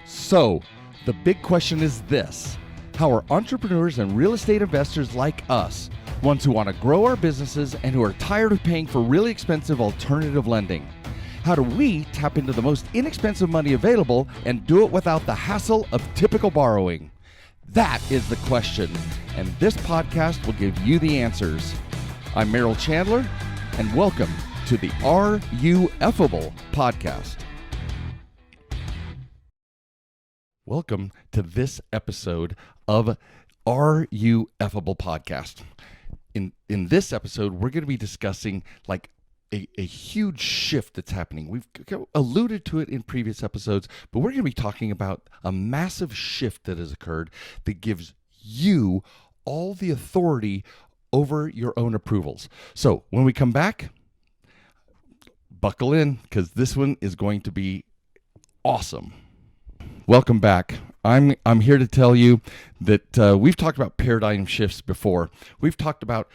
So, the big question is this: how are entrepreneurs and real estate investors like us, ones who want to grow our businesses and who are tired of paying for really expensive alternative lending, how do we tap into the most inexpensive money available and do it without the hassle of typical borrowing? That is the question, and this podcast will give you the answers. I'm Merrill Chandler, and welcome to the Are You Effable podcast. Welcome to this episode of Are You Effable podcast. In this episode, we're going to be discussing a huge shift that's happening. We've alluded to it in previous episodes, but we're going to be talking about a massive shift that has occurred that gives you all the authority over your own approvals. So when we come back, buckle in, because this one is going to be awesome. Welcome back. I'm here to tell you that we've talked about paradigm shifts before. We've talked about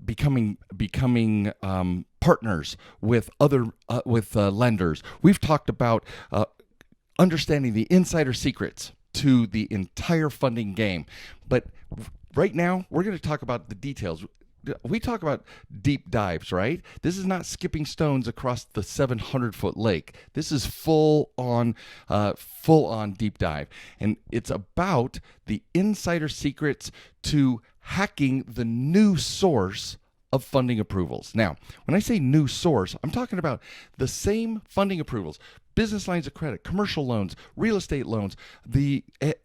becoming partners with other lenders. We've talked about understanding the insider secrets to the entire funding game. But right now, we're going to talk about the details. We talk about deep dives, right? This is not skipping stones across the 700-foot lake. This is full on deep dive. And it's about the insider secrets to hacking the new source of funding approvals. Now, when I say new source, I'm talking about the same funding approvals, business lines of credit, commercial loans, real estate loans,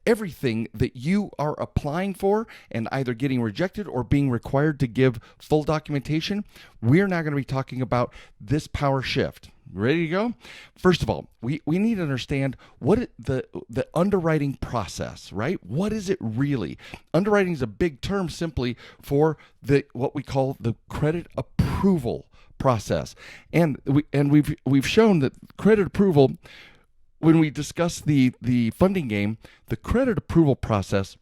everything that you are applying for and either getting rejected or being required to give full documentation. We're now going to be talking about this power shift. Ready to go? First of all, we need to understand the underwriting process, right? What is it really? Underwriting is a big term simply for what we call the credit approval process. And we've shown that credit approval, when we discuss the funding game, the credit approval process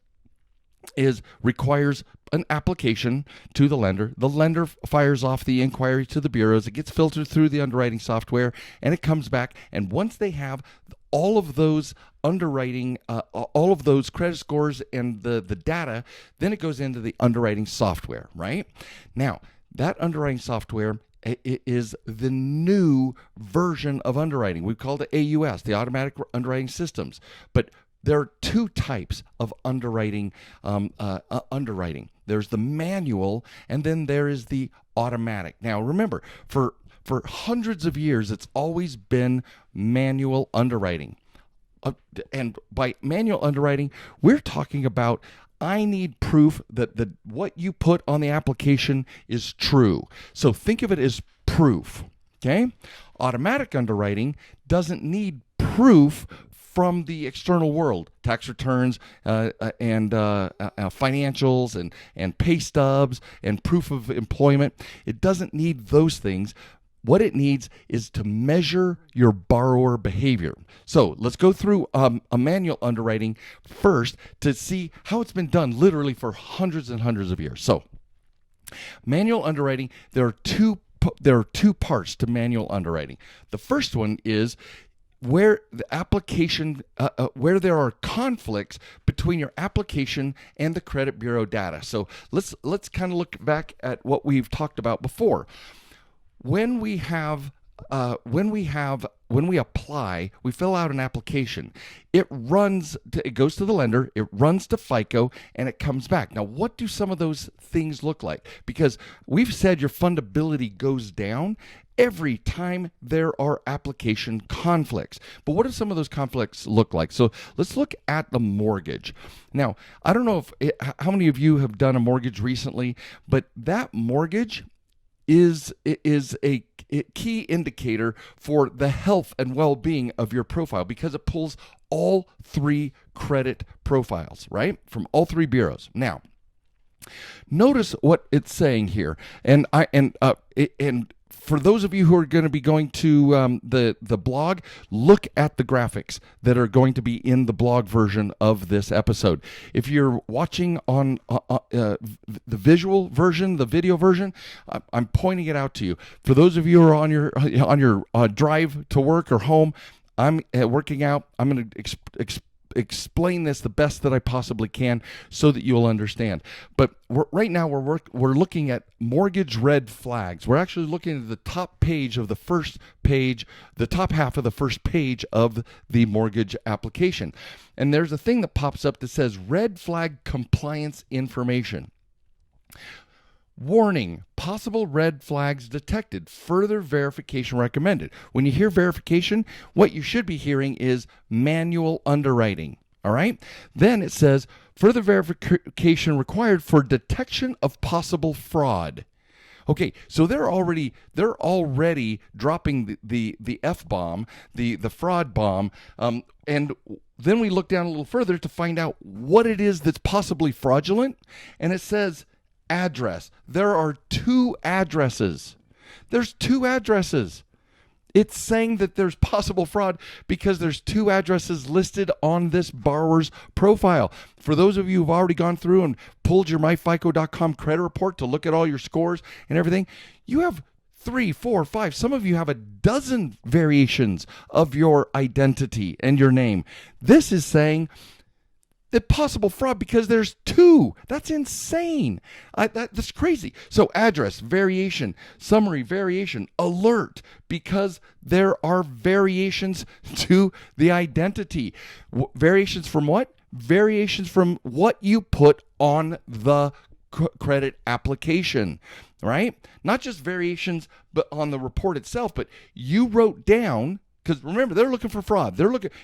requires an application to the lender. The lender fires off the inquiry to the bureaus. It gets filtered through the underwriting software, and it comes back. And once they have all of those underwriting, all of those credit scores and the data, then it goes into the underwriting software, right? Now, that underwriting software is the new version of underwriting. We call it AUS, the automatic underwriting systems. But there are two types of underwriting. There's the manual, and then there is the automatic. Now, remember, for hundreds of years, it's always been manual underwriting. And by manual underwriting, we're talking about I need proof that what you put on the application is true. So think of it as proof, okay? Automatic underwriting doesn't need proof from the external world, tax returns and financials and pay stubs and proof of employment. It doesn't need those things. What it needs is to measure your borrower behavior. So let's go through a manual underwriting first to see how it's been done literally for hundreds and hundreds of years. So manual underwriting, there are two parts to manual underwriting. The first one is where the application, where there are conflicts between your application and the credit bureau data. So let's kind of look back at what we've talked about before. When we apply, we fill out an application. It goes to the lender, it runs to FICO, and it comes back. Now, what do some of those things look like? Because we've said your fundability goes down every time there are application conflicts. But what do some of those conflicts look like? So let's look at the mortgage. Now, I don't know how many of you have done a mortgage recently, but that mortgage is a key indicator for the health and well-being of your profile, because it pulls all three credit profiles, right, from all three bureaus. Now, notice what it's saying here, and for those of you who are going to be going to the blog, look at the graphics that are going to be in the blog version of this episode. If you're watching on the visual version, the video version, I'm pointing it out to you. For those of you who are on your drive to work or home, I'm working out. I'm going to explain this the best that I possibly can so that you'll understand. But right now we're looking at mortgage red flags. We're actually looking at the top page of the first page, the top half of the first page of the mortgage application. And there's a thing that pops up that says red flag compliance information. Warning, possible red flags detected. Further verification recommended. When you hear verification, what you should be hearing is manual underwriting. All right? Then it says further verification required for detection of possible fraud. Okay, so they're already dropping the F-bomb, the fraud bomb, and then we look down a little further to find out what it is that's possibly fraudulent, and it says address. There are 2 addresses. There's 2 addresses. It's saying that there's possible fraud because there's 2 addresses listed on this borrower's profile. For those of you who've already gone through and pulled your myfico.com credit report to look at all your scores and everything, you have 3, 4, 5. Some of you have a dozen variations of your identity and your name. This is saying the possible fraud because there's 2. That's insane. That's crazy. So address, variation, summary, variation, alert, because there are variations to the identity. Variations from what? Variations from what you put on the credit application, right? Not just variations but on the report itself, but you wrote down. Because remember, they're looking for fraud.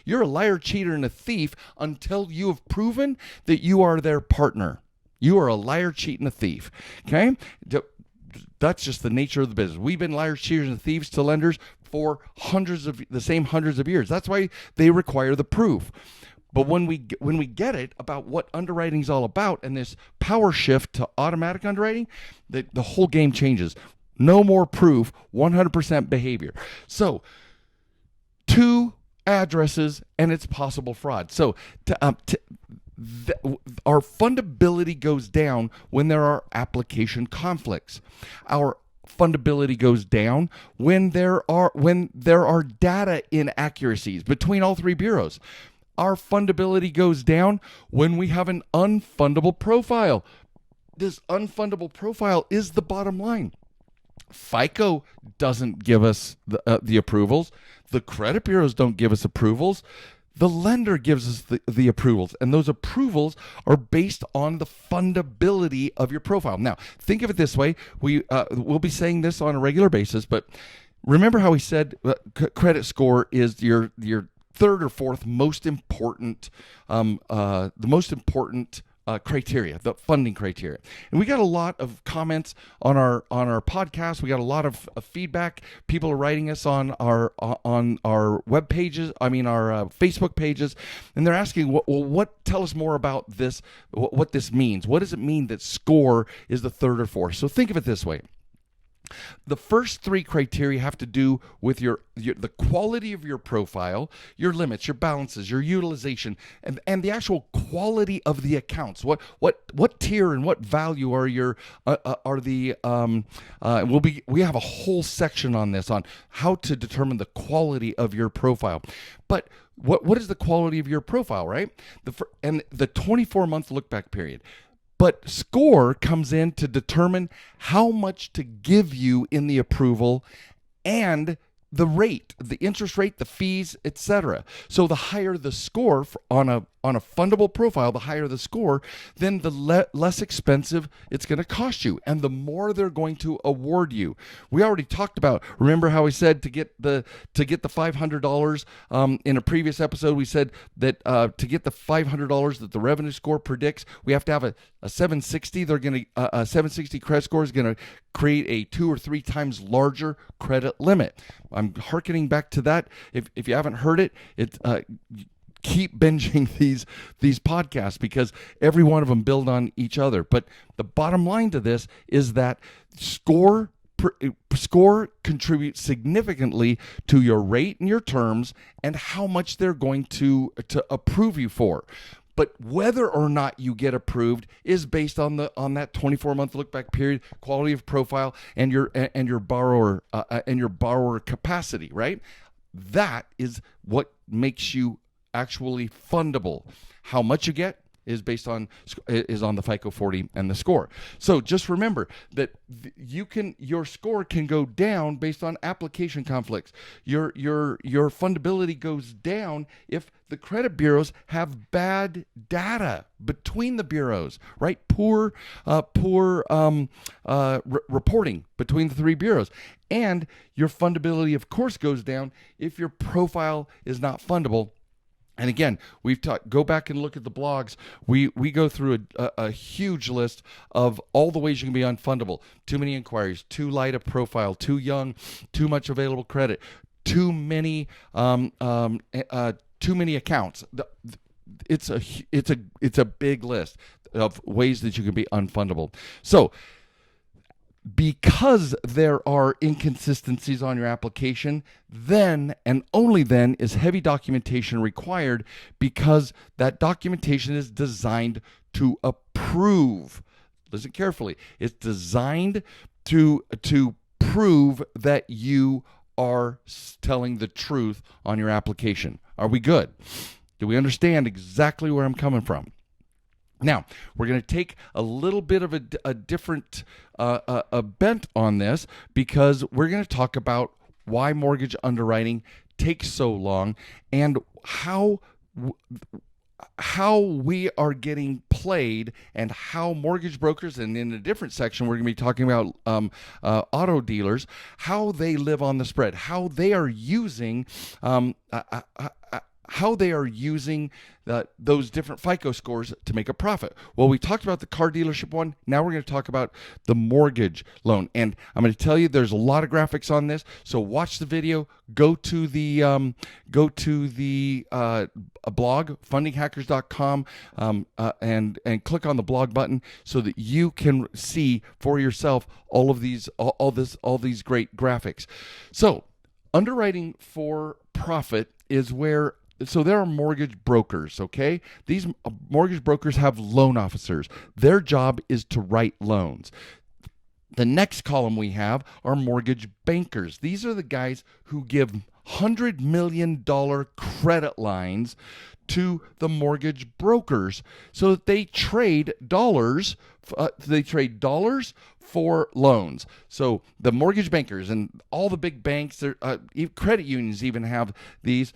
You're a liar, cheater, and a thief until you have proven that you are their partner. You are a liar, cheat, and a thief. Okay? That's just the nature of the business. We've been liars, cheaters, and thieves to lenders for hundreds of years. That's why they require the proof. But when we get it about what underwriting is all about and this power shift to automatic underwriting, the whole game changes. No more proof, 100% behavior. So 2 addresses and it's possible fraud. So our fundability goes down when there are application conflicts. Our fundability goes down when there are data inaccuracies between all 3 bureaus. Our fundability goes down when we have an unfundable profile. This unfundable profile is the bottom line. FICO doesn't give us the approvals. The credit bureaus don't give us approvals. The lender gives us the approvals, and those approvals are based on the fundability of your profile. Now, think of it this way. We'll be saying this on a regular basis, but remember how we said credit score is your 3rd or 4th most important, the most important criteria, the funding criteria. And we got a lot of comments on our podcast. We got a lot of feedback. People are writing us on our web pages, our Facebook pages, and they're asking, tell us more about this, what this means. What does it mean that score is the 3rd or 4th? So think of it this way. The first 3 criteria have to do with the quality of your profile, your limits, your balances, your utilization, and the actual quality of the accounts. What tier and what value are your we have a whole section on this, on how to determine the quality of your profile. But what is the quality of your profile, right? And the 24-month look back period. But score comes in to determine how much to give you in the approval and the rate, the interest rate, the fees, etc. So the higher the score on a fundable profile, the higher the score, then the less expensive it's going to cost you, and the more they're going to award you. We already talked about. Remember how we said to get the $500 in a previous episode? We said that to get the $500 that the revenue score predicts, we have to have a 760. They're going to a 760 credit score is going to create a 2 or 3 times larger credit limit. I'm hearkening back to that. If you haven't heard it, keep binging these podcasts because every one of them build on each other. But the bottom line to this is that score contributes significantly to your rate and your terms and how much they're going to approve you for. But whether or not you get approved is based on that 24-month look-back period, quality of profile, and your borrower capacity, right? that is what makes you actually fundable. How much you get is based on the FICO 40 and the score. So just remember that your score can go down based on application conflicts. Your fundability goes down if the credit bureaus have bad data between the bureaus, right? Poor reporting between the three bureaus. And your fundability, of course, goes down if your profile is not fundable. And again, we've talked, go back and look at the blogs. We go through a huge list of all the ways you can be unfundable. Too many inquiries, too light a profile, too young, too much available credit, too many accounts. It's a big list of ways that you can be unfundable. So because there are inconsistencies on your application, then and only then is heavy documentation required, because that documentation is designed to approve. Listen carefully. It's designed to prove that you are telling the truth on your application. Are we good? Do we understand exactly where I'm coming from? Now, we're going to take a little bit of a different bent on this, because we're going to talk about why mortgage underwriting takes so long and how we are getting played, and how mortgage brokers, and in a different section we're going to be talking about auto dealers, how they live on the spread, how they are using those different FICO scores to make a profit. Well, we talked about the car dealership one. Now we're going to talk about the mortgage loan. And I'm going to tell you there's a lot of graphics on this. So watch the video, go to the blog, fundinghackers.com, and click on the blog button so that you can see for yourself all these great graphics. So underwriting for profit is where, so there are mortgage brokers, okay? These mortgage brokers have loan officers. Their job is to write loans. The next column we have are mortgage bankers. These are the guys who give $100 million credit lines to the mortgage brokers so that they trade dollars. For loans. So the mortgage bankers and all the big banks, credit unions even have these.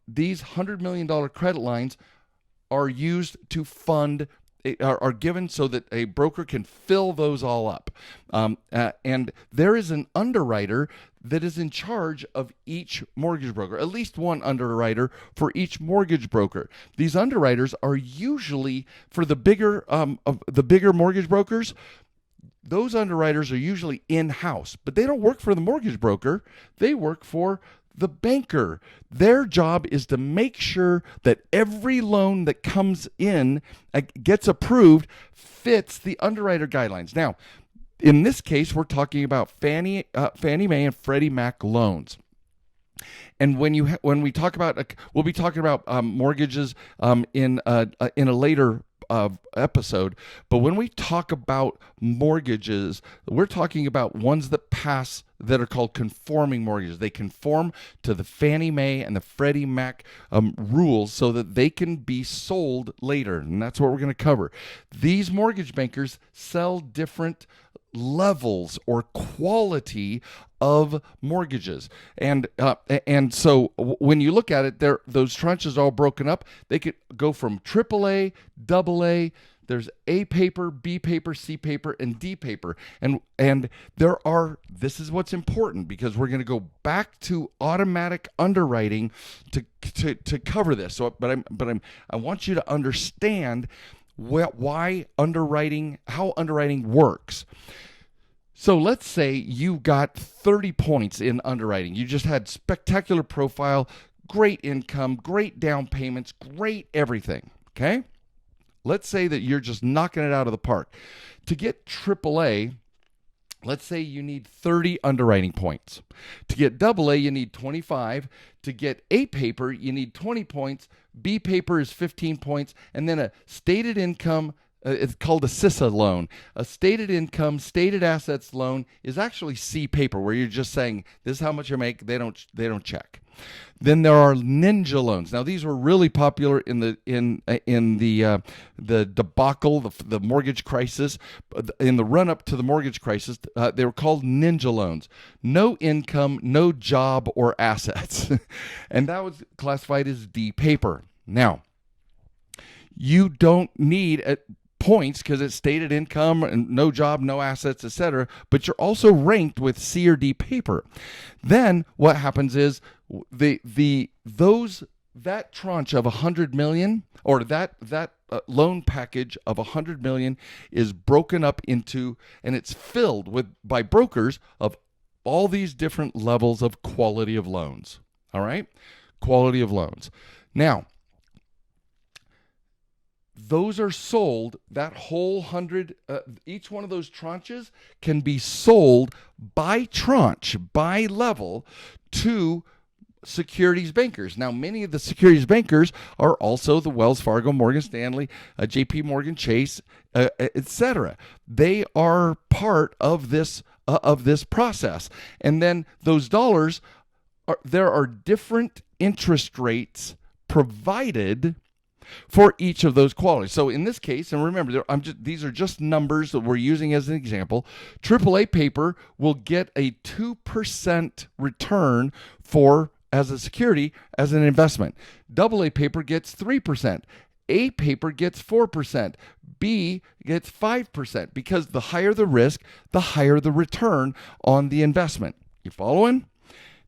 These $100 million credit lines are used to fund, are given so that a broker can fill those all up. And there is an underwriter that is in charge of each mortgage broker, at least one underwriter for each mortgage broker. These underwriters are usually for the bigger mortgage brokers. Those underwriters are usually in-house, but they don't work for the mortgage broker. They work for the banker. Their job is to make sure that every loan that comes in, gets approved, fits the underwriter guidelines. Now, in this case, we're talking about Fannie Mae and Freddie Mac loans. And when we talk about, we'll be talking about mortgages in a later episode, but when we talk about mortgages, we're talking about ones that are called conforming mortgages. They conform to the Fannie Mae and the Freddie Mac rules so that they can be sold later, and that's what we're going to cover. These mortgage bankers sell different levels or quality of mortgages, and so when you look at it, those tranches are all broken up. They could go from AAA, AA. There's A paper, B paper, C paper, and D paper, and this is what's important, because we're going to go back to automatic underwriting to cover this. So, I want you to understand how underwriting works. So let's say you got 30 points in underwriting. You just had spectacular profile, great income, great down payments, great everything, okay? Let's say that you're just knocking it out of the park. To get AAA, let's say you need 30 underwriting points. To get AA, you need 25. To get A paper, you need 20 points. B paper is 15 points. And then a stated income it's called a SISA loan. A stated income, stated assets loan is actually C paper, where you're just saying this is how much you make. They don't check. Then there are ninja loans. Now these were really popular in the debacle, the mortgage crisis, in the run up to the mortgage crisis. They were called ninja loans. No income, no job or assets, and that was classified as D paper. Now, you don't need points because it's stated income and no job, no assets, etc. But you're also ranked with C or D paper. Then what happens is that tranche of 100 million, or that loan package of 100 million, is broken up into, and it's filled by brokers of all these different levels of quality of loans. All right, quality of loans. Now, those are sold, that whole 100, each one of those tranches can be sold by tranche, by level, to securities bankers. Now, many of the securities bankers are also the Wells Fargo, Morgan Stanley, JP Morgan Chase, etc. They are part of this process. And then those dollars, there are different interest rates provided for each of those qualities. So in this case, and remember, these are just numbers that we're using as an example, AAA paper will get a 2% return as a security, as an investment. AA paper gets 3%. A paper gets 4%. B gets 5%, because the higher the risk, the higher the return on the investment. You following?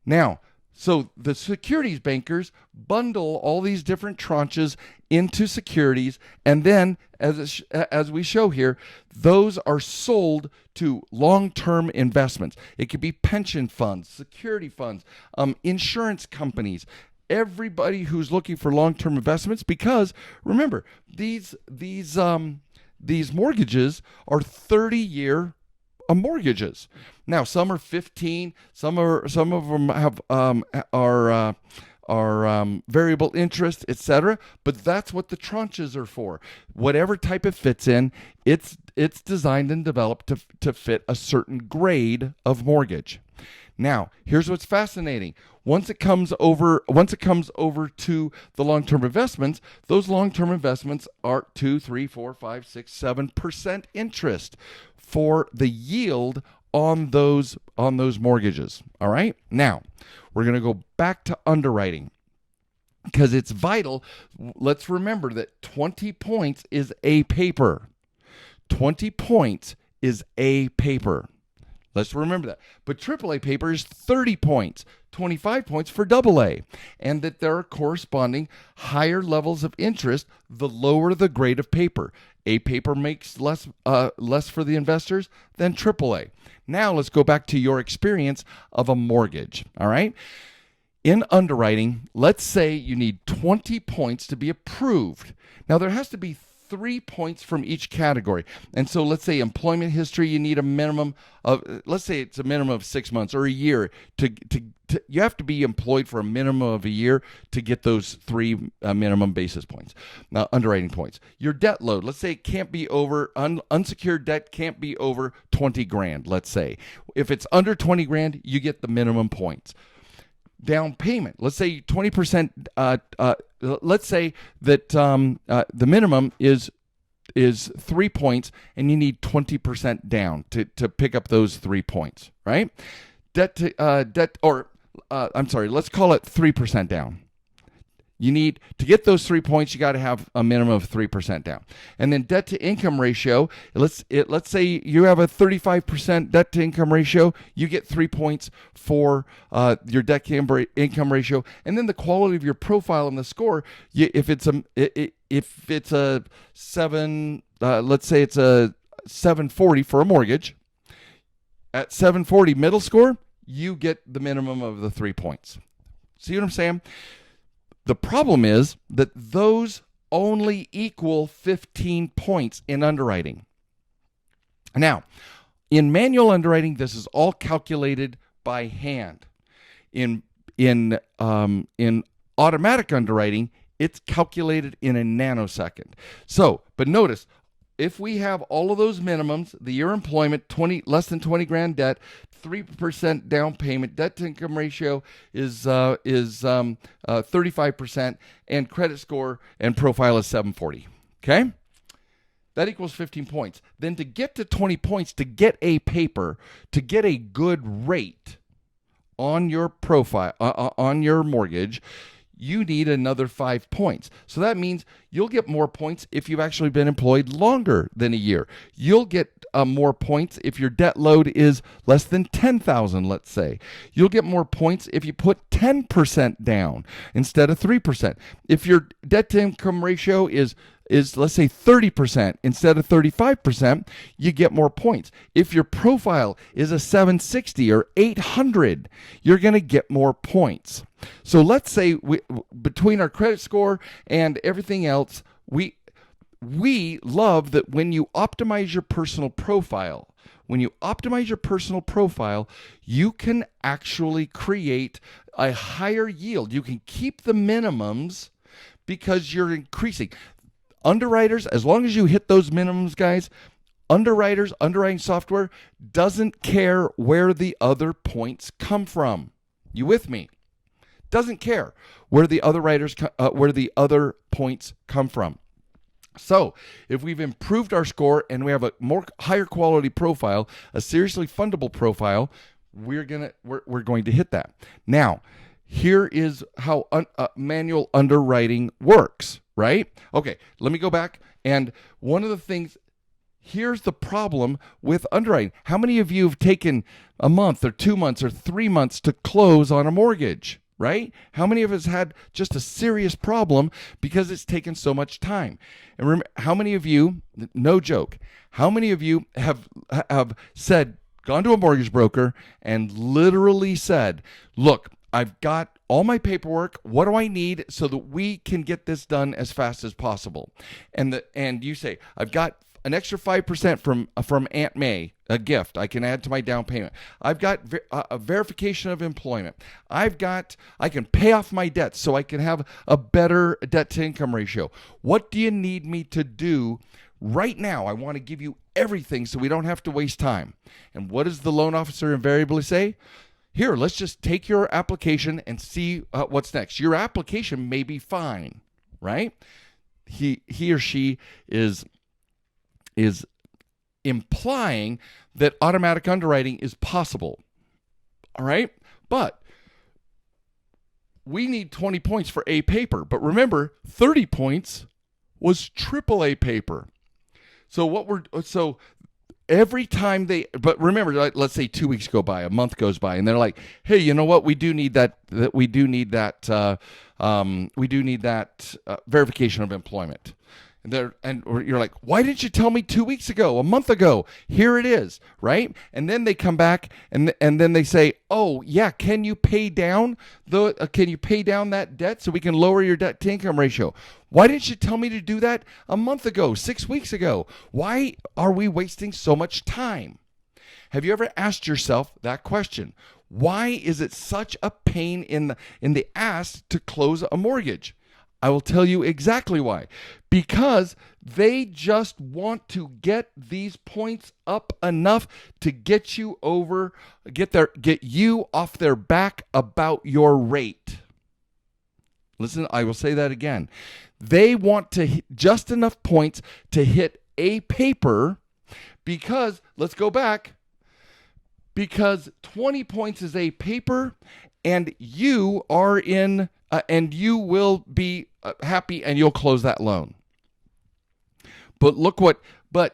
Now, so the securities bankers bundle all these different tranches into securities, and then, as we show here, those are sold to long-term investments. It could be pension funds, security funds, insurance companies, everybody who's looking for long-term investments, because remember, these mortgages are 30-year mortgages. Now, some are 15. Some of them are variable interest, etc. But that's what the tranches are for. Whatever type it fits in, it's designed and developed to fit a certain grade of mortgage. Now, here's what's fascinating. Once it comes over to the long-term investments, those long-term investments are 2, 3, 4, 5, 6, 7% interest for the yield on those mortgages. All right? Now, we're going to go back to underwriting, because it's vital. Let's remember that 20 points is A paper. 20 points is A paper. Let's remember that. But AAA paper is 30 points, 25 points for AA, and that there are corresponding higher levels of interest the lower the grade of paper. A paper makes less for the investors than AAA. Now let's go back to your experience of a mortgage. All right? In underwriting, let's say you need 20 points to be approved. Now there has to be 3 points from each category. And so let's say employment history, you need a minimum of, let's say it's a minimum of 6 months or a year you have to be employed for a minimum of a year to get those 3 minimum basis points, underwriting points. Your debt load, let's say it can't be over, unsecured debt can't be over 20 grand, let's say. If it's under 20 grand, you get the minimum points. Down payment, let's say 20%, let's say that the minimum is 3 points and you need 20% down to pick up those 3 points, right? Let's call it 3% down. You need to get those 3 points, you got to have a minimum of 3% down. And then debt to income ratio, let's say you have a 35% debt to income ratio, you get 3 points for your debt to income ratio. And then the quality of your profile and the score, if it's a 7, let's say it's a 740 for a mortgage, at 740 middle score, you get the minimum of the 3 points. See what I'm saying? The problem is that those only equal 15 points in underwriting. Now, in manual underwriting, this is all calculated by hand. In automatic underwriting, it's calculated in a nanosecond. So, but notice, if we have all of those minimums, the year employment, less than 20 grand debt, 3% down payment, debt to income ratio is 35%, and credit score and profile is 740. Okay? That equals 15 points. Then to get to 20 points, to get a paper, to get a good rate on your profile, on your mortgage, you need another 5 points. So that means you'll get more points if you've actually been employed longer than a year. You'll get more points if your debt load is less than $10,000, let's say. You'll get more points if you put 10% down instead of 3%. If your debt to income ratio is let's say 30% instead of 35%, you get more points. If your profile is a 760 or 800, you're going to get more points. So let's say between our credit score and everything else, we love that when you optimize your personal profile, you can actually create a higher yield. You can keep the minimums because you're increasing. Underwriters, as long as you hit those minimums, guys, underwriting software doesn't care where the other points come from. You with me? Doesn't care where the other points come from. So if we've improved our score and we have a higher quality profile, a seriously fundable profile, we're going to hit that. Now, here is how manual underwriting works, right? Okay, let me go back. And one of the things, here's the problem with underwriting. How many of you have taken a month or 2 months or 3 months to close on a mortgage, right? How many of us had just a serious problem because it's taken so much time? And remember, how many of you, no joke, how many of you have gone to a mortgage broker and literally said, look, I've got all my paperwork. What do I need so that we can get this done as fast as possible? And you say, I've got an extra 5% from Aunt May, a gift I can add to my down payment. I've got a verification of employment. I can pay off my debts so I can have a better debt to income ratio. What do you need me to do right now? I want to give you everything so we don't have to waste time. And what does the loan officer invariably say? Here, let's just take your application and see what's next. Your application may be fine, right? He or she is implying that automatic underwriting is possible, all right? But we need 20 points for A paper. But remember, 30 points was AAA paper. So every time but remember, let's say 2 weeks go by, a month goes by, and they're like, hey, you know what? We do need that verification of employment. And you're like, why didn't you tell me 2 weeks ago, a month ago? Here it is, right? And then they come back and then they say, oh yeah, can you pay down that debt so we can lower your debt to income ratio? Why didn't you tell me to do that a month ago, 6 weeks ago? Why are we wasting so much time? Have you ever asked yourself that question? Why is it such a pain in the ass to close a mortgage? I will tell you exactly why. Because they just want to get these points up enough to get you off their back about your rate. Listen, I will say that again. They want to hit just enough points to hit a paper because, let's go back, because 20 points is a paper and you are in, and you will be happy and you'll close that loan. But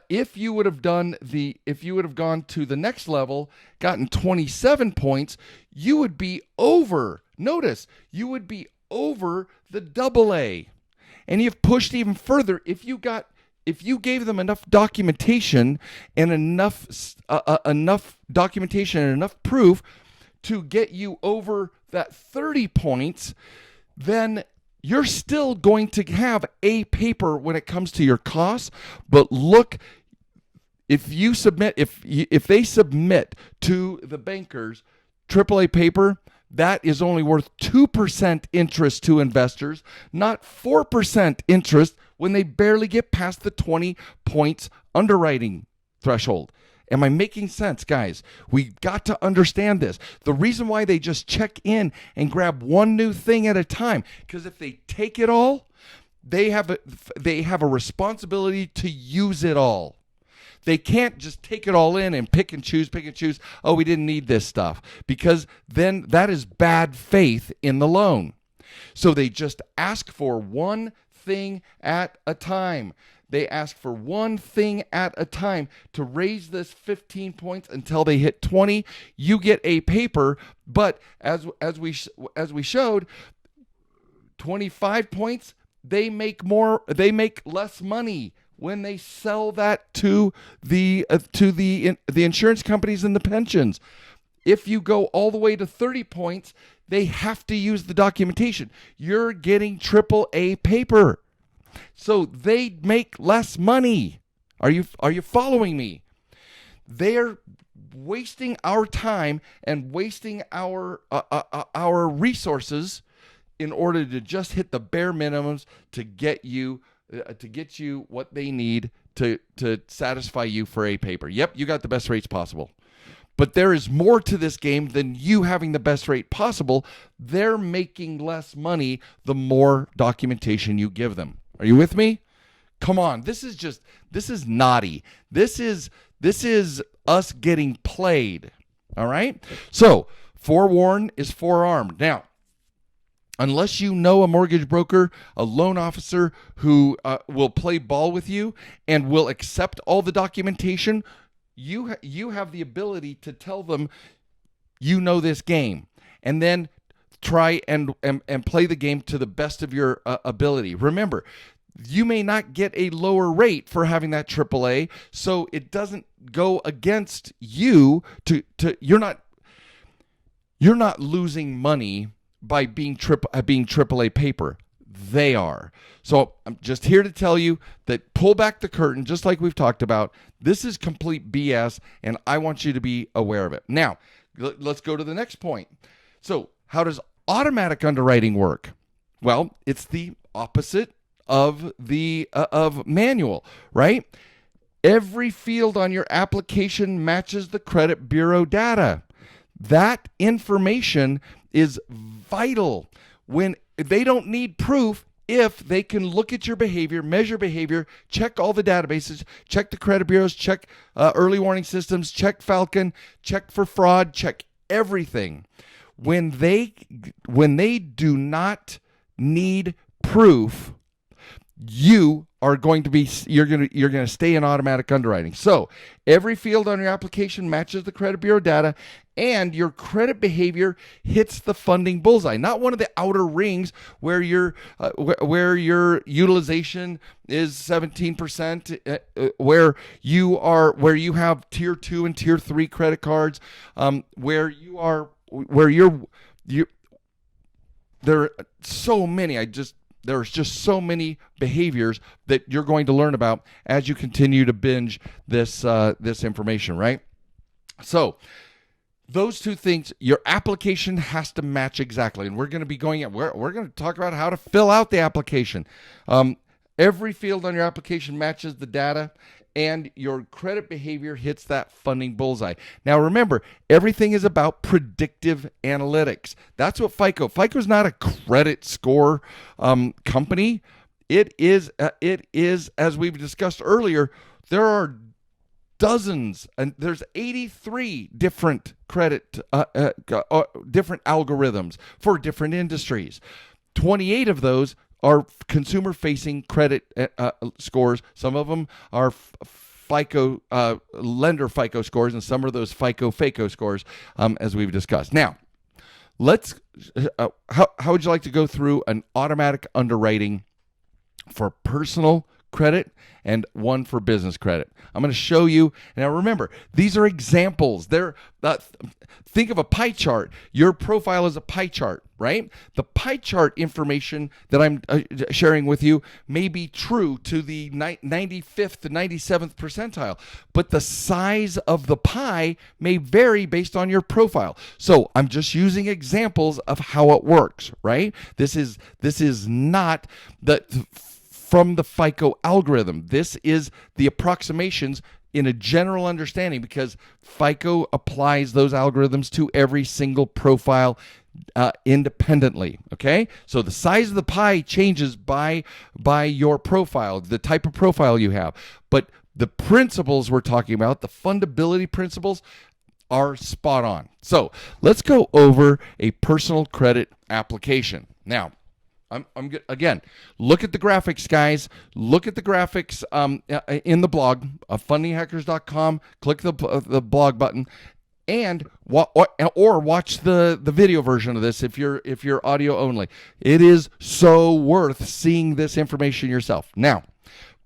if you would have gone to the next level, gotten 27 points, you would be over. Notice, you would be over the AA. And you've pushed even further if you gave them enough documentation and enough documentation and enough proof to get you over that 30 points, then you're still going to have a paper when it comes to your costs. But look, if they submit to the bankers AAA paper, that is only worth 2% interest to investors, not 4% interest when they barely get past the 20 points underwriting threshold. Am I making sense, guys? We got to understand this. The reason why they just check in and grab one new thing at a time, because if they take it all, they have a responsibility to use it all. They can't just take it all in and pick and choose. Oh, we didn't need this stuff, because then that is bad faith in the loan. So they just ask for one thing at a time. They ask for one thing at a time to raise this 15 points until they hit 20. You get a paper, but as we showed, 25 points, they make less money when they sell that to the insurance companies and the pensions. If you go all the way to 30 points, they have to use the documentation. You're getting AAA paper, so they make less money. Are you following me? They're wasting our time and wasting our resources in order to just hit the bare minimums to get you what they need to satisfy you for a paper. Yep, you got the best rates possible. But there is more to this game than you having the best rate possible. They're making less money the more documentation you give them. Are you with me? Come on, this is naughty. This is us getting played. All right? So, forewarned is forearmed. Now, unless you know a mortgage broker, a loan officer who will play ball with you and will accept all the documentation, you have the ability to tell them you know this game, and then try and play the game to the best of your ability. Remember, you may not get a lower rate for having that AAA, so it doesn't go against you. You're not losing money by being AAA paper. They are. So I'm just here to tell you that pull back the curtain, just like we've talked about. This is complete BS, and I want you to be aware of it. Now, let's go to the next point. So how does automatic underwriting work? Well, it's the opposite of the of manual, right? Every field on your application matches the credit bureau data. That information is vital. When they don't need proof, if they can look at your behavior, measure behavior, check all the databases, check the credit bureaus, check early warning systems, check Falcon, check for fraud, check everything. When they do not need proof, you're going to stay in automatic underwriting. So every field on your application matches the credit bureau data, and your credit behavior hits the funding bullseye. Not one of the outer rings where your utilization is 17%, where you have tier 2 and tier 3 credit cards, there are so many. There's just so many behaviors that you're going to learn about as you continue to binge this information, right? So those two things, your application has to match exactly. And we're going to be we're going to talk about how to fill out the application. Every field on your application matches the data, and your credit behavior hits that funding bullseye. Now, remember, everything is about predictive analytics. That's what FICO. FICO is not a credit score company. It is, as we've discussed earlier, there are dozens, and there's 83 different credit, different algorithms for different industries. 28 of those are consumer-facing credit scores. Some of them are FICO, lender FICO scores, and some of those FICO scores, as we've discussed. Now, how would you like to go through an automatic underwriting for personal credit and one for business credit? I'm going to show you. Now, remember, these are examples. Think of a pie chart. Your profile is a pie chart, right? The pie chart information that I'm sharing with you may be true to the 95th to 97th percentile, but the size of the pie may vary based on your profile. So I'm just using examples of how it works, right? This is not the from the FICO algorithm. This is the approximations in a general understanding, because FICO applies those algorithms to every single profile independently. Okay, so the size of the pie changes by your profile, the type of profile you have, but the principles we're talking about, the fundability principles, are spot on. So let's go over a personal credit application. Now, I'm good. Again, look at the graphics, guys. Look at the graphics in the blog, fundinghackers.com. Click the blog button, and or watch the video version of this if you're audio only. It is so worth seeing this information yourself. Now,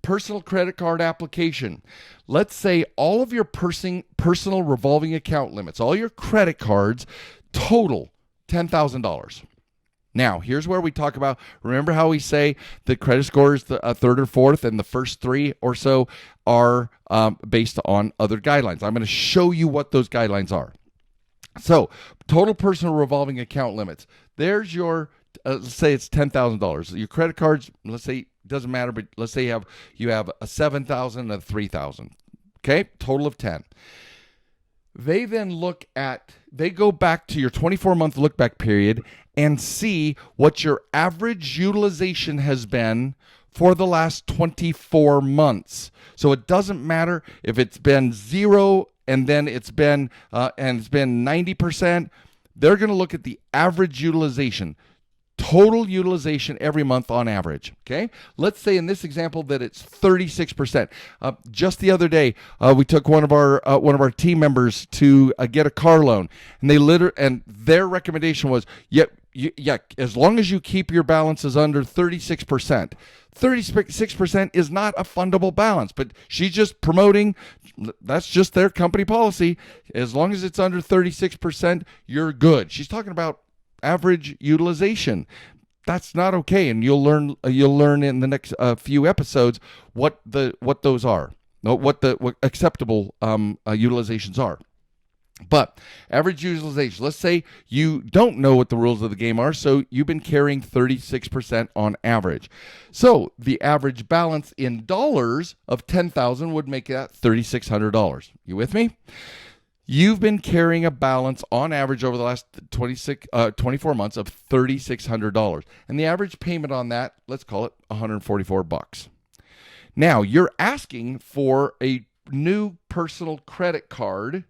personal credit card application. Let's say all of your personal revolving account limits, all your credit cards, total $10,000. Now, here's where we talk about, remember how we say the credit score is the third or fourth, and the first three or so are based on other guidelines. I'm going to show you what those guidelines are. So, total personal revolving account limits. There's your, let's say it's $10,000. Your credit cards, let's say, doesn't matter, but let's say you have a $7,000 and a $3,000. Okay, total of 10. They then they go back to your 24-month look-back period and see what your average utilization has been for the last 24 months. So it doesn't matter if it's been 0 and then it's been 90%. They're going to look at the average utilization, total utilization every month on average. Okay, let's say in this example that it's 36%. Just the other day, we took one of our team members to get a car loan, and their recommendation was, as long as you keep your balances under 36%. 36% is not a fundable balance, but she's just promoting, that's just their company policy. As long as it's under 36%, you're good. She's talking about average utilization. That's not okay, and you'll learn in the next few episodes what those are, what acceptable utilizations are. But average utilization, let's say you don't know what the rules of the game are, so you've been carrying 36% on average. So the average balance in dollars of $10,000 would make that $3,600. You with me? You've been carrying a balance on average over the last 24 months of $3,600. And the average payment on that, let's call it $144. Now, you're asking for a new personal credit card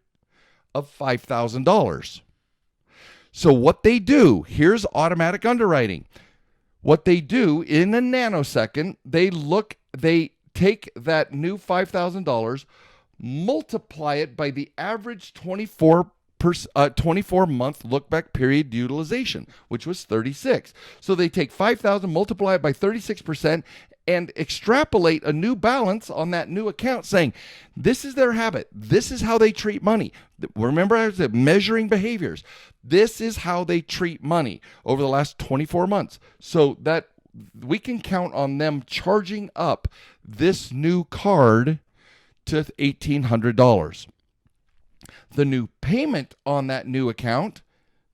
of $5,000. So what they do, here's automatic underwriting. What they do in a nanosecond, they take that new $5,000, multiply it by the average 24-month look-back period utilization, which was 36. So they take 5,000, multiply it by 36%, and extrapolate a new balance on that new account, saying, this is their habit. This is how they treat money. Remember, I said measuring behaviors. This is how they treat money over the last 24 months. So that we can count on them charging up this new card to $1,800. The new payment on that new account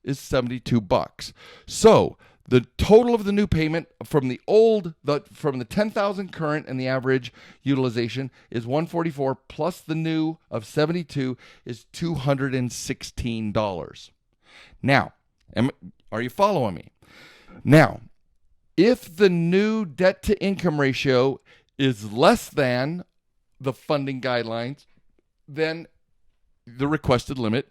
is $72. So the total of the new payment from the 10,000 current and the average utilization is $144, plus the new of $72 is $216. Now, are you following me? Now, if the new debt to income ratio is less than the funding guidelines, then the requested limit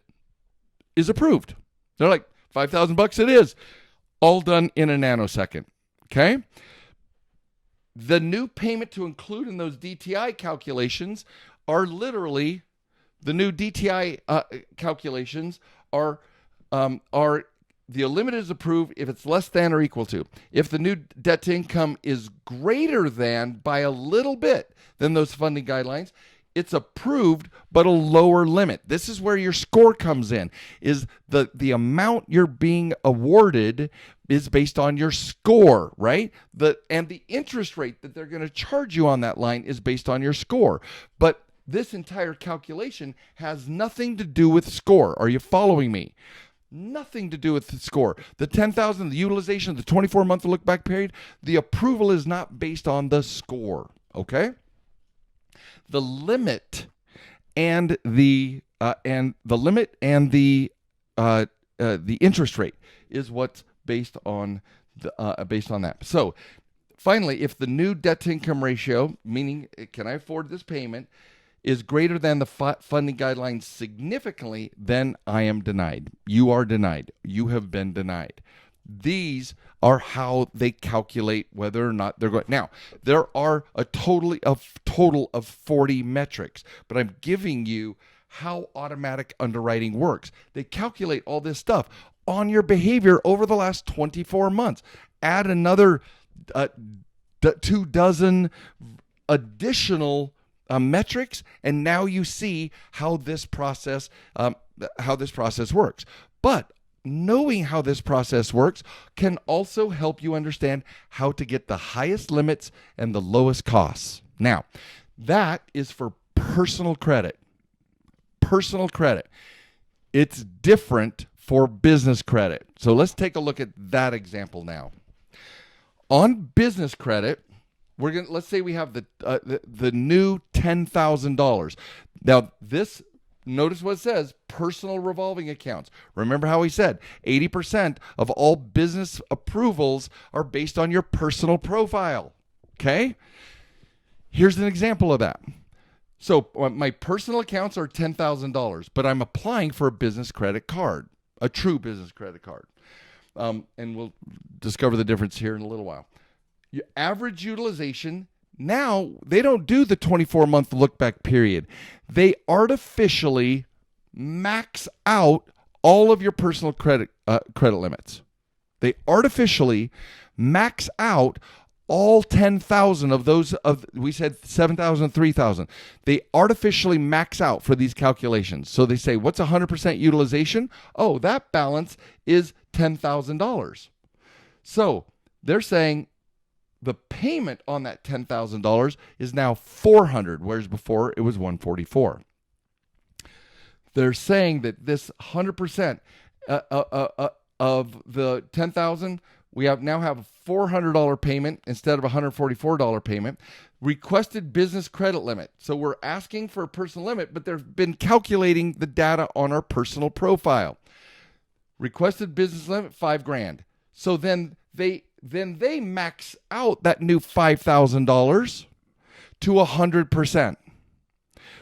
is approved. They're like, $5,000 it is. All done in a nanosecond. Okay? The new payment to include in those DTI calculations are literally, the new DTI calculations are the limit is approved if it's less than or equal to. If the new debt to income is greater than by a little bit than those funding guidelines, it's approved, but a lower limit. This is where your score comes in, is the amount you're being awarded is based on your score, right? And the interest rate that they're going to charge you on that line is based on your score. But this entire calculation has nothing to do with score. Are you following me? Nothing to do with the score. The 10,000, the utilization, the 24-month look back period, the approval is not based on the score, okay? The limit and the interest rate is what's based on that. So, finally, if the new debt to income ratio, meaning can I afford this payment, is greater than the funding guidelines significantly, then I am denied. You are denied. You have been denied. These are how they calculate whether or not they're going. Now, there are a total of 40 metrics, but I'm giving you how automatic underwriting works. They calculate all this stuff on your behavior over the last 24 months. Add another 24 additional metrics, and now you see how this process works. But knowing how this process works can also help you understand how to get the highest limits and the lowest costs. Now, that is for personal credit. Personal credit. It's different for business credit. So let's take a look at that example now. On business credit, let's say we have the new $10,000. Now notice what it says, personal revolving accounts. Remember how he said 80% of all business approvals are based on your personal profile. Okay? Here's an example of that. So my personal accounts are $10,000, but I'm applying for a business credit card, a true business credit card. And we'll discover the difference here in a little while. Your average utilization, now they don't do the 24-month look-back period. They artificially max out all of your personal credit limits. They artificially max out all 10,000 of those, we said 7,000, 3,000. They artificially max out for these calculations. So they say, what's 100% utilization? Oh, that balance is $10,000. So they're saying the payment on that $10,000 is now $400, whereas before it was $144. They're saying that this 100% of the $10,000, we now have a $400 payment instead of a $144 payment. Requested business credit limit. So we're asking for a personal limit, but they've been calculating the data on our personal profile. Requested business limit, $5,000. So then they max out that new $5,000 to 100%,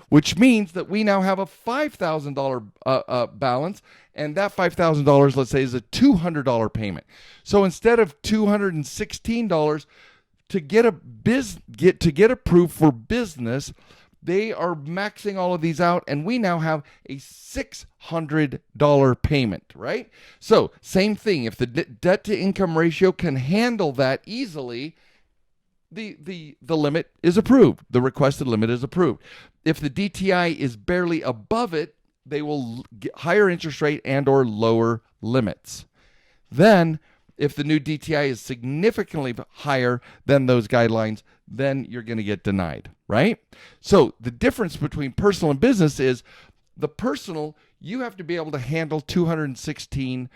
which means that we now have a $5,000 balance, and that $5,000, let's say, is a $200 payment. So instead of $216 to get approved for business, they are maxing all of these out, and we now have a $600 payment, right? So same thing. If the debt to income ratio can handle that easily, the limit is approved. The requested limit is approved. If the DTI is barely above it, they will get higher interest rate and or lower limits. Then, if the new DTI is significantly higher than those guidelines, then you're going to get denied, right? So the difference between personal and business is the personal, you have to be able to handle $216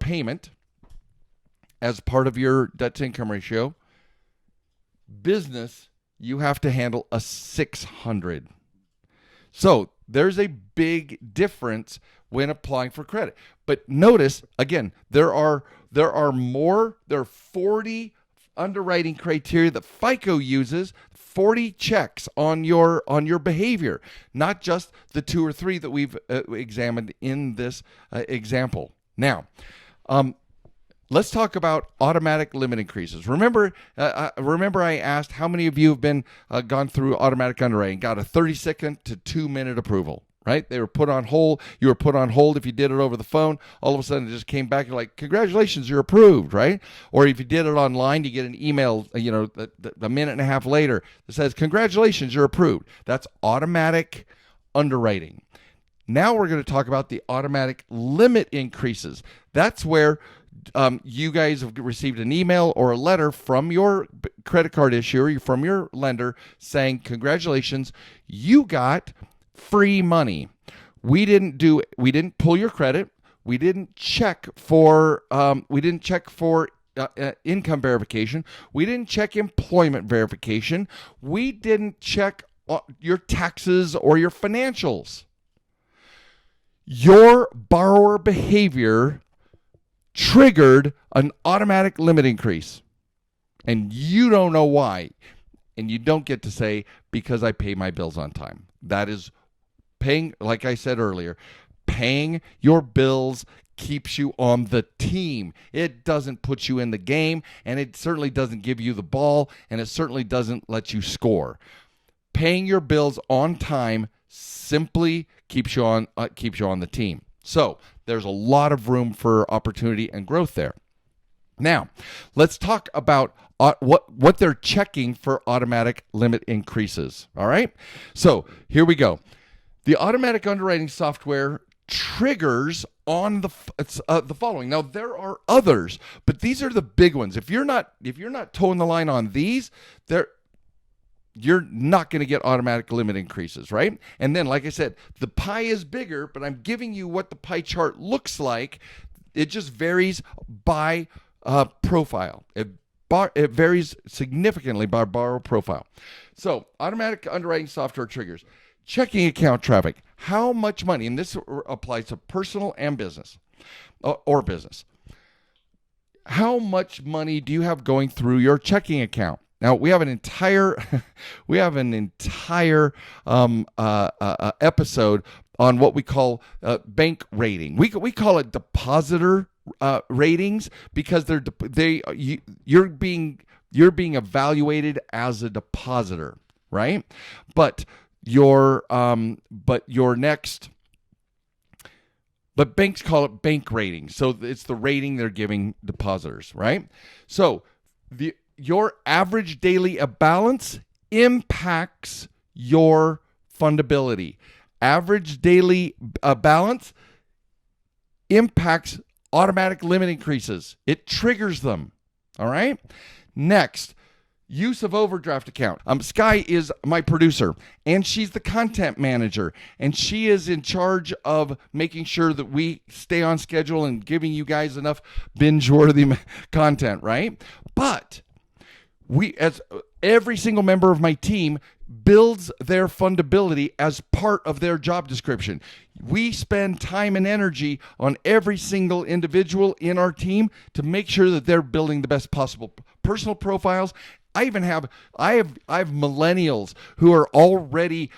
payment as part of your debt to income ratio. Business, you have to handle a $600. So there's a big difference when applying for credit. But notice, again, there are 40 underwriting criteria that FICO uses, 40 checks on your behavior, not just the 2 or 3 that we've examined in this example. Now, let's talk about automatic limit increases. Remember I asked how many of you have been gone through automatic underwriting, got a 30-second to 2-minute approval, right? They were put on hold. You were put on hold if you did it over the phone. All of a sudden, it just came back. You're like, congratulations, you're approved, right? Or if you did it online, you get an email, a minute and a half later that says, congratulations, you're approved. That's automatic underwriting. Now we're going to talk about the automatic limit increases. That's where you guys have received an email or a letter from your credit card issuer, from your lender, saying, congratulations, you got free money. We didn't pull your credit. We didn't check for income verification. We didn't check employment verification. We didn't check your taxes or your financials. Your borrower behavior triggered an automatic limit increase, and you don't know why. And you don't get to say, because I pay my bills on time. That is paying, like I said earlier, paying your bills keeps you on the team. It doesn't put you in the game, and it certainly doesn't give you the ball, and it certainly doesn't let you score. Paying your bills on time simply keeps you on the team. So there's a lot of room for opportunity and growth there. Now, let's talk about what they're checking for automatic limit increases. All right? So here we go. The automatic underwriting software triggers on the following. Now, there are others, but these are the big ones. If you're not towing the line on these, you're not going to get automatic limit increases, right? And then, like I said, the pie is bigger, but I'm giving you what the pie chart looks like. It just varies by profile. It varies significantly by borrower profile. So, automatic underwriting software triggers. Checking account traffic. How much money, and this applies to personal and business, or business. How much money do you have going through your checking account? Now, we have an entire episode on what we call bank rating. We call it depositor ratings because you're being evaluated as a depositor, right? But banks call it bank rating. So it's the rating they're giving depositors, right? So your average daily balance impacts your fundability. Average daily balance impacts automatic limit increases. It triggers them. All right? Next, use of overdraft account. Sky is my producer, and she's the content manager, and she is in charge of making sure that we stay on schedule and giving you guys enough binge-worthy content, right? But as every single member of my team builds their fundability as part of their job description. We spend time and energy on every single individual in our team to make sure that they're building the best possible personal profiles. I have millennials who are already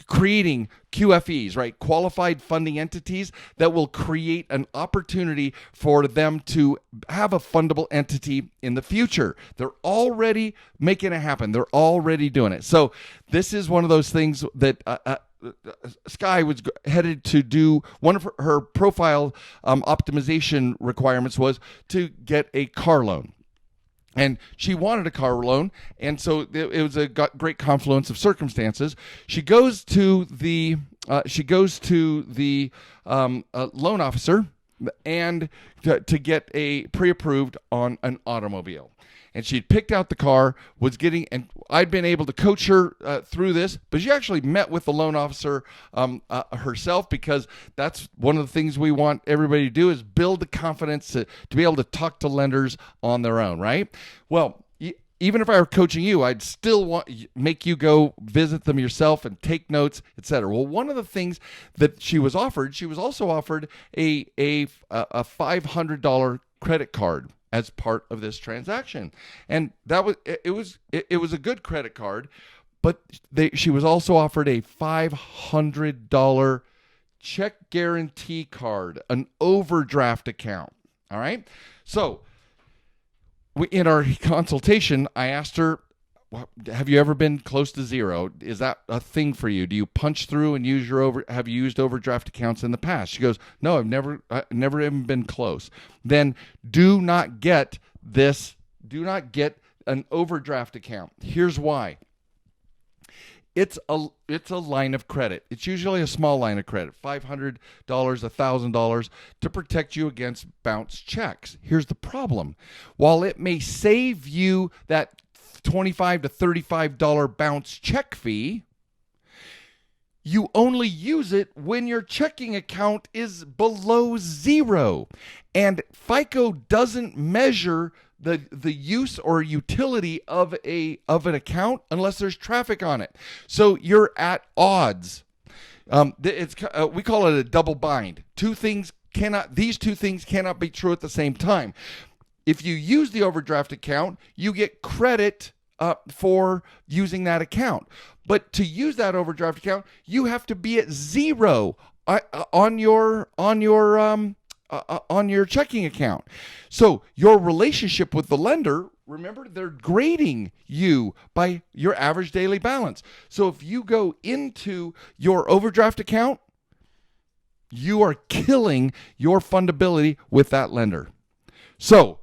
creating QFEs, right? Qualified funding entities that will create an opportunity for them to have a fundable entity in the future. They're already making it happen. They're already doing it. So this is one of those things that Sky was headed to do. One of her profile optimization requirements was to get a car loan. And she wanted a car loan, and so it was a great confluence of circumstances. She goes to the loan officer and to get a pre-approved on an automobile. And she'd picked out the car, and I'd been able to coach her through this, but she actually met with the loan officer herself, because that's one of the things we want everybody to do, is build the confidence to be able to talk to lenders on their own, right? Well, even if I were coaching you, I'd still make you go visit them yourself and take notes, etc. Well, one of the things that she was also offered a $500 credit card as part of this transaction, and it was a good credit card, but she was also offered a $500 check guarantee card, an overdraft account. All right, so in our consultation, I asked her, have you ever been close to zero? Is that a thing for you? Do you punch through and have you used overdraft accounts in the past? She goes, no, I've never even been close. Then do not get an overdraft account. Here's why. It's a line of credit. It's usually a small line of credit, $500, $1,000, to protect you against bounce checks. Here's the problem. While it may save you that $25 to $35 bounce check fee, you only use it when your checking account is below zero. And FICO doesn't measure the use or utility of an account unless there's traffic on it. So you're at odds. We call it a double bind. These two things cannot be true at the same time. If you use the overdraft account, you get credit for using that account. But to use that overdraft account, you have to be at zero on your checking account. So your relationship with the lender, remember, they're grading you by your average daily balance. So if you go into your overdraft account, you are killing your fundability with that lender. So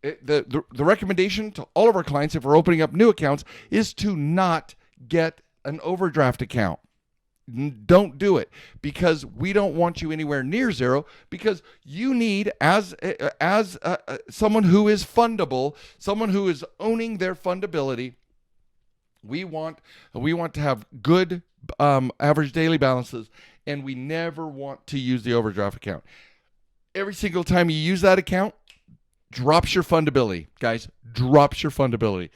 the recommendation to all of our clients, if we're opening up new accounts, is to not get an overdraft account. Don't do it, because we don't want you anywhere near zero, because you need, as someone who is fundable, someone who is owning their fundability, we want to have good average daily balances, and we never want to use the overdraft account. Every single time you use that account, drops your fundability, guys, drops your fundability.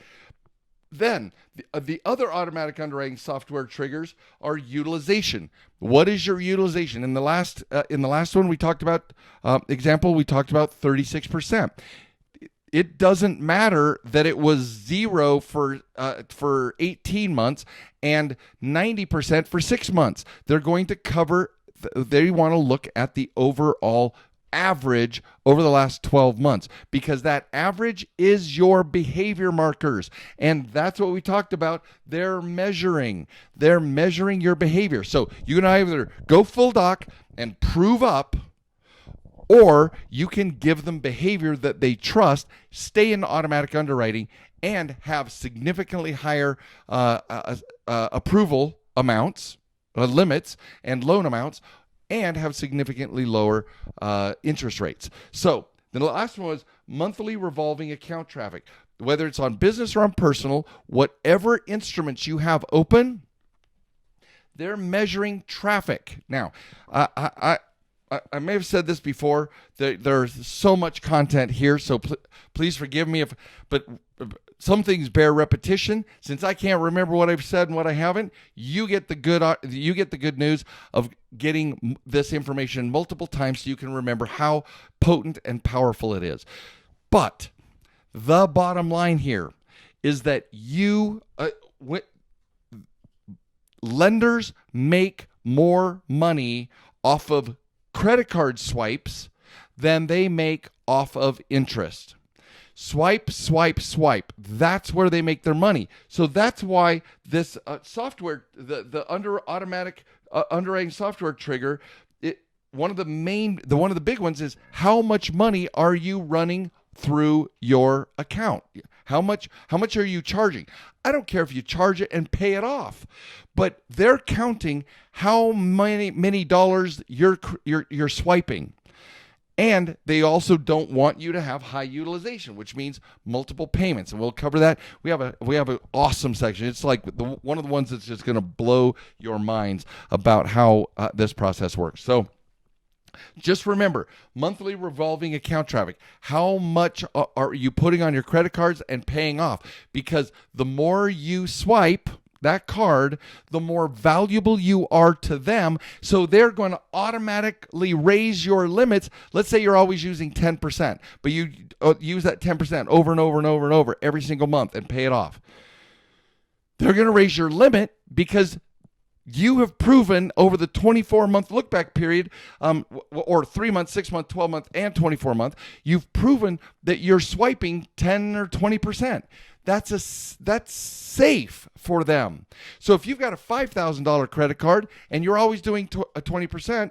Then the other automatic underwriting software triggers are utilization. What is your utilization? In the last one we talked about we talked about 36%. It doesn't matter that it was zero for 18 months and 90% for 6 months. They're going to cover. They want to look at the overall average over the last 12 months, because that average is your behavior markers, and that's what we talked about. They're measuring your behavior. So you can either go full doc and prove up, or you can give them behavior that they trust, stay in automatic underwriting, and have significantly higher approval amounts, limits, and loan amounts, and have significantly lower interest rates. So the last one was monthly revolving account traffic. Whether it's on business or on personal, whatever instruments you have open, they're measuring traffic. Now, I may have said this before. There's so much content here, so please forgive me but some things bear repetition. Since I can't remember what I've said and what I haven't, you get the good news of getting this information multiple times so you can remember how potent and powerful it is. But the bottom line here is that lenders make more money off of credit card swipes than they make off of interest. Swipe, swipe, swipe. That's where they make their money. So that's why this software, the automatic underwriting software trigger, one of the big ones is, how much money are you running through your account? How much are you charging? I don't care if you charge it and pay it off, but they're counting how many dollars you're swiping. And they also don't want you to have high utilization, which means multiple payments, and we'll cover that. We have an awesome section. It's like one of the ones that's just going to blow your minds about how this process works. So just remember, monthly revolving account traffic. How much are you putting on your credit cards and paying off? Because the more you swipe that card, the more valuable you are to them. So they're going to automatically raise your limits. Let's say you're always using 10%, but you use that 10% over and over and over and over every single month and pay it off. They're going to raise your limit because you have proven over the 24-month look-back period, or 3 months, 6 month, 12 month, and 24 month, you've proven that you're swiping 10 or 20%. That's safe for them. So if you've got a $5,000 credit card and you're always doing 20%,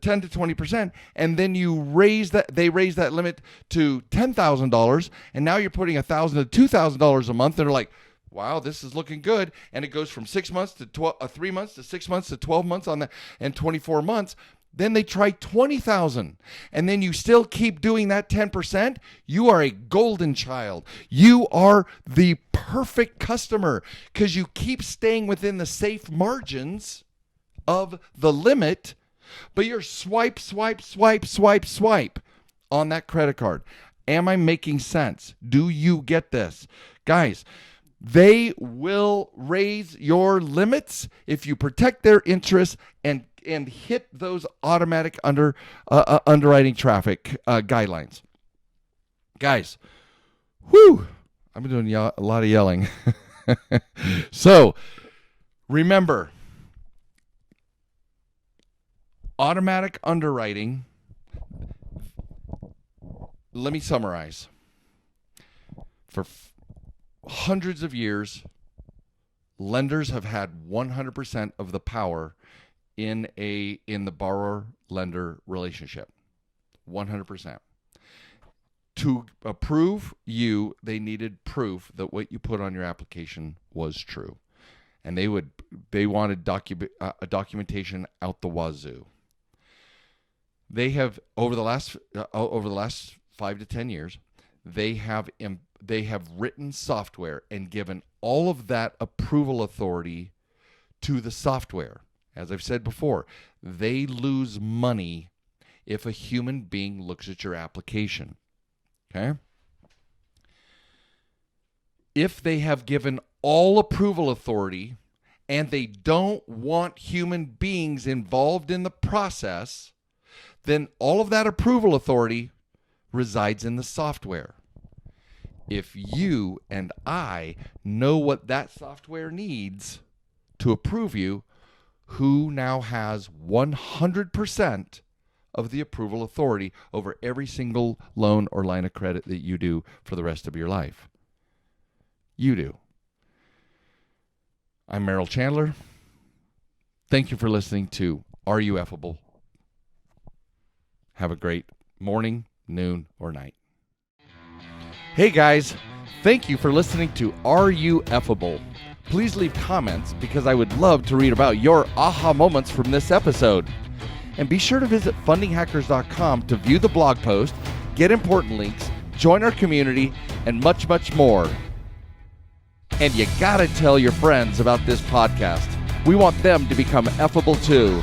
10 to 20%, and then they raise that limit to $10,000, and now you're putting $1,000 to $2,000 a month, and they're like, wow, this is looking good. And it goes from 6 months to 3 months to 6 months to 12 months on that, and 24 months. Then they try 20,000, and then you still keep doing that 10%, you are a golden child. You are the perfect customer because you keep staying within the safe margins of the limit, but you're swipe on that credit card. Am I making sense? Do you get this? Guys, they will raise your limits if you protect their interests and hit those automatic underwriting traffic guidelines. Guys, I've been doing a lot of yelling. So, remember, automatic underwriting, let me summarize. For hundreds of years, lenders have had 100% of the power in the borrower-lender relationship. 100%. To approve you, they needed proof that what you put on your application was true. And they wanted a documentation out the wazoo. They have over the last 5 to 10 years, they have written software and given all of that approval authority to the software. As I've said before, they lose money if a human being looks at your application. Okay? If they have given all approval authority and they don't want human beings involved in the process, then all of that approval authority resides in the software. If you and I know what that software needs to approve you, who now has 100% of the approval authority over every single loan or line of credit that you do for the rest of your life? You do. I'm Merrill Chandler. Thank you for listening to Are You Effable? Have a great morning, noon, or night. Hey guys, thank you for listening to Are You Effable? Please leave comments because I would love to read about your aha moments from this episode. And be sure to visit fundinghackers.com to view the blog post, get important links, join our community, and much, much more. And you gotta tell your friends about this podcast. We want them to become effable too.